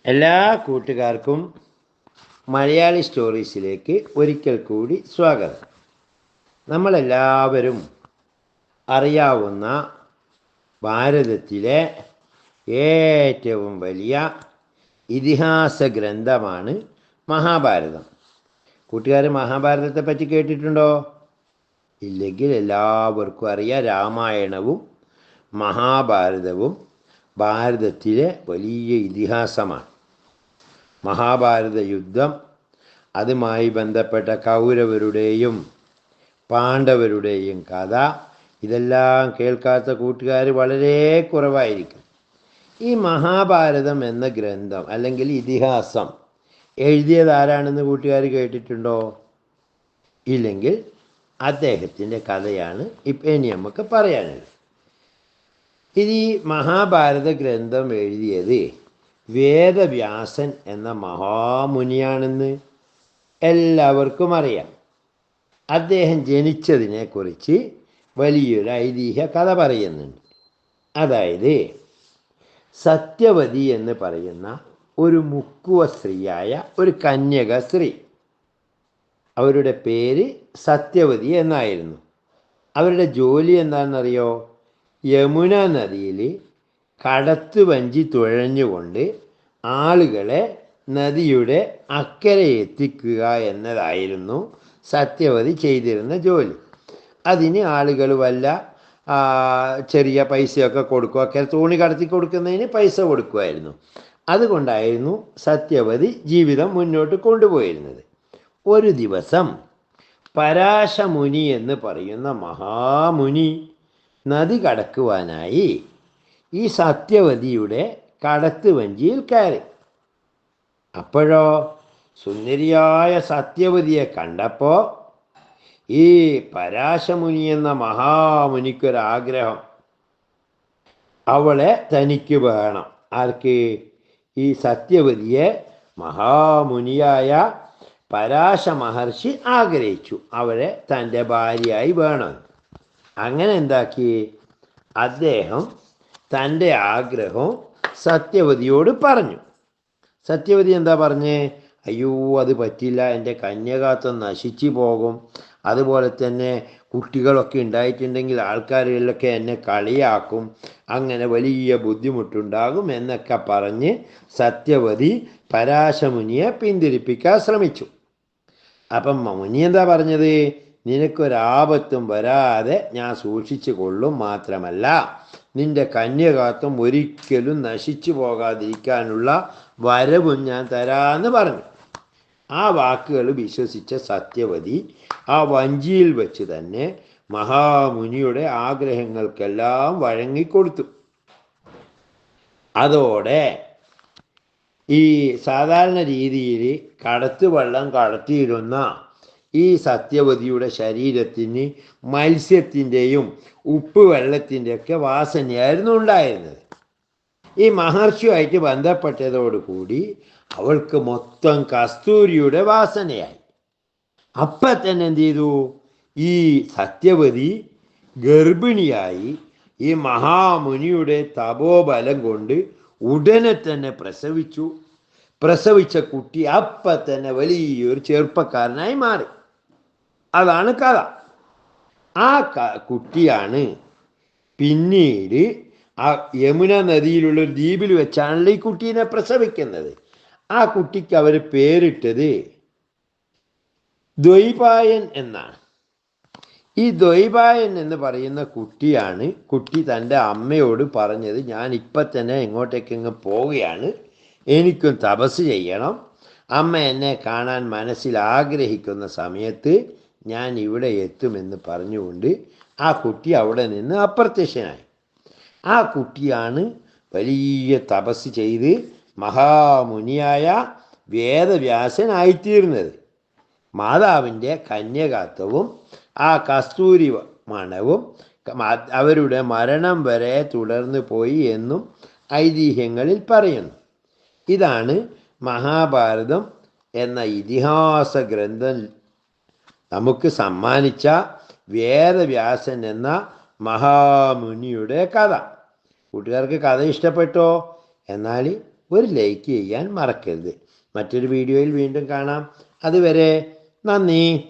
എല്ലാ കൂട്ടുകാർക്കും മലയാളി സ്റ്റോറീസിലേക്ക് ഒരിക്കൽ കൂടി സ്വാഗതം. നമ്മളെല്ലാവരും അറിയാവുന്ന ഭാരതത്തിലെ ഏറ്റവും വലിയ ഇതിഹാസ ഗ്രന്ഥമാണ് മഹാഭാരതം. കൂട്ടുകാർ മഹാഭാരതത്തെ പറ്റി കേട്ടിട്ടുണ്ടോ? ഇല്ലെങ്കിൽ എല്ലാവർക്കും അറിയാം, രാമായണവും മഹാഭാരതവും ഭാരതത്തിലെ വലിയ ഇതിഹാസമാണ്. മഹാഭാരത യുദ്ധം, അതുമായി ബന്ധപ്പെട്ട കൗരവരുടെയും പാണ്ഡവരുടെയും കഥ, ഇതെല്ലാം കേൾക്കാത്ത കൂട്ടുകാർ വളരെ കുറവായിരിക്കും. ഈ മഹാഭാരതം എന്ന ഗ്രന്ഥം അല്ലെങ്കിൽ ഇതിഹാസം എഴുതിയത് ആരാണെന്ന് കൂട്ടുകാർ കേട്ടിട്ടുണ്ടോ? ഇല്ലെങ്കിൽ അദ്ദേഹത്തിൻ്റെ കഥയാണ് ഇനി നമുക്ക് പറയാനുള്ളത്. ഇത് ഈ മഹാഭാരത ഗ്രന്ഥം എഴുതിയത് വേദവ്യാസൻ എന്ന മഹാമുനിയാണെന്ന് എല്ലാവർക്കും അറിയാം. അദ്ദേഹം ജനിച്ചതിനെക്കുറിച്ച് വലിയൊരു ഐതിഹ്യ കഥ പറയുന്നുണ്ട്. അതായത് സത്യവതി എന്ന് പറയുന്ന ഒരു മുക്കുവ സ്ത്രീയായ ഒരു കന്യക സ്ത്രീ, അവരുടെ പേര് സത്യവതി എന്നായിരുന്നു. അവരുടെ ജോലി എന്താണെന്നറിയോ? യമുന നദിയിൽ കടത്ത് വഞ്ചി തുഴഞ്ഞുകൊണ്ട് ആളുകളെ നദിയുടെ അക്കരെ എത്തിക്കുക എന്നതായിരുന്നു സത്യവതി ചെയ്തിരുന്ന ജോലി. അതിന് ആളുകൾ വല്ല ചെറിയ പൈസയൊക്കെ കൊടുക്കുക, അക്കരെ തോണി കടത്തി കൊടുക്കുന്നതിന് പൈസ കൊടുക്കുമായിരുന്നു. അതുകൊണ്ടായിരുന്നു സത്യവതി ജീവിതം മുന്നോട്ട് കൊണ്ടുപോയിരുന്നത്. ഒരു ദിവസം പരാശമുനി എന്ന് പറയുന്ന മഹാമുനി നദി കടക്കുവാനായി ഈ സത്യവതിയുടെ കടത്ത് വഞ്ചിയിൽ കയറി. അപ്പോഴോ സുന്ദരിയായ സത്യവതിയെ കണ്ടപ്പോൾ ഈ പരാശമുനി എന്ന മഹാമുനിക്കൊരാഗ്രഹം, അവളെ തനിക്ക് വേണം. ആർക്ക്? ഈ സത്യവതിയെ മഹാമുനിയായ പരാശ മഹർഷി ആഗ്രഹിച്ചു, അവളെ തൻ്റെ ഭാര്യയായി വേണം. അങ്ങനെ എന്താക്കി? അദ്ദേഹം തൻ്റെ ആഗ്രഹം സത്യവതിയോട് പറഞ്ഞു. സത്യവതി എന്താ പറഞ്ഞേ? അയ്യോ, അത് പറ്റില്ല, എൻ്റെ കന്യകാത്വം നശിച്ചു പോകും, അതുപോലെ തന്നെ കുട്ടികളൊക്കെ ഉണ്ടായിട്ടുണ്ടെങ്കിൽ ആൾക്കാരിലൊക്കെ എന്നെ കളിയാക്കും, അങ്ങനെ വലിയ ബുദ്ധിമുട്ടുണ്ടാകും എന്നൊക്കെ പറഞ്ഞ് സത്യവതി പരാശമുനിയെ പിന്തിരിപ്പിക്കാൻ ശ്രമിച്ചു. അപ്പം മുനി എന്താ പറഞ്ഞത്? നിനക്കൊരാപത്തും വരാതെ ഞാൻ സൂക്ഷിച്ചു കൊള്ളും, മാത്രമല്ല നിന്റെ കന്യകാത്വം ഒരിക്കലും നശിച്ചു പോകാതിരിക്കാനുള്ള വരവും ഞാൻ തരാമെന്ന് പറഞ്ഞു. ആ വാക്കുകൾ വിശ്വസിച്ച സത്യവതി ആ വഞ്ചിയിൽ വെച്ച് തന്നെ മഹാമുനിയുടെ ആഗ്രഹങ്ങൾക്കെല്ലാം വഴങ്ങിക്കൊടുത്തു. അതോടെ ഈ സാധാരണ രീതിയിൽ കടത്തുവള്ളം കടത്തിയിരുന്ന ഈ സത്യവതിയുടെ ശരീരത്തിന് മത്സ്യത്തിൻ്റെയും ഉപ്പ് വെള്ളത്തിൻ്റെയൊക്കെ വാസനയായിരുന്നു ഉണ്ടായിരുന്നത്. ഈ മഹർഷിയുമായിട്ട് ബന്ധപ്പെട്ടതോടുകൂടി അവൾക്ക് മൊത്തം കസ്തൂരിയുടെ വാസനയായി. അപ്പം തന്നെ എന്ത് ചെയ്തു? ഈ സത്യവതി ഗർഭിണിയായി. ഈ മഹാമുനിയുടെ തപോബലം കൊണ്ട് ഉടനെ തന്നെ പ്രസവിച്ചു. പ്രസവിച്ച കുട്ടി അപ്പം തന്നെ വലിയൊരു ചെറുപ്പക്കാരനായി മാറി. അതാണ് കഥ. ആ കുട്ടിയാണ് പിന്നീട് ആ യമുന നദിയിലുള്ള ഒരു ദ്വീപിൽ വെച്ചാണല്ലോ ഈ കുട്ടീനെ പ്രസവിക്കുന്നത്. ആ കുട്ടിക്ക് അവർ പേരിട്ടത് ദ്വൈപായൻ എന്നാണ്. ഈ ദ്വൈപായൻ എന്ന് പറയുന്ന കുട്ടിയാണ്, കുട്ടി തൻ്റെ അമ്മയോട് പറഞ്ഞത്, ഞാൻ ഇപ്പം തന്നെ എങ്ങോട്ടേക്കെങ്ങ് പോവുകയാണ്, എനിക്കും തപസ് ചെയ്യണം, അമ്മ എന്നെ കാണാൻ മനസ്സിൽ ആഗ്രഹിക്കുന്ന സമയത്ത് ഞാൻ ഇവിടെ എത്തുമെന്ന് പറഞ്ഞുകൊണ്ട് ആ കുട്ടി അവിടെ നിന്ന് അപ്രത്യക്ഷനായി. ആ കുട്ടിയാണ് വലിയ തപസ് ചെയ്ത് മഹാമുനിയായ വേദവ്യാസനായിത്തീർന്നത്. മാതാവിൻ്റെ കന്യകാത്വവും ആ കസ്തൂരി മണവും അവരുടെ മരണം വരെ തുടർന്നു പോയി എന്നും ഐതിഹ്യങ്ങളിൽ പറയുന്നു. ഇതാണ് മഹാഭാരതം എന്ന ഇതിഹാസ ഗ്രന്ഥം നമുക്ക് സമ്മാനിച്ച വേദവ്യാസൻ എന്ന മഹാമുനിയുടെ കഥ. കൂട്ടുകാർക്ക് കഥ ഇഷ്ടപ്പെട്ടോ? എന്നാൽ ഒരു ലൈക്ക് ചെയ്യാൻ മറക്കരുത്. മറ്റൊരു വീഡിയോയിൽ വീണ്ടും കാണാം. അതുവരെ നന്ദി.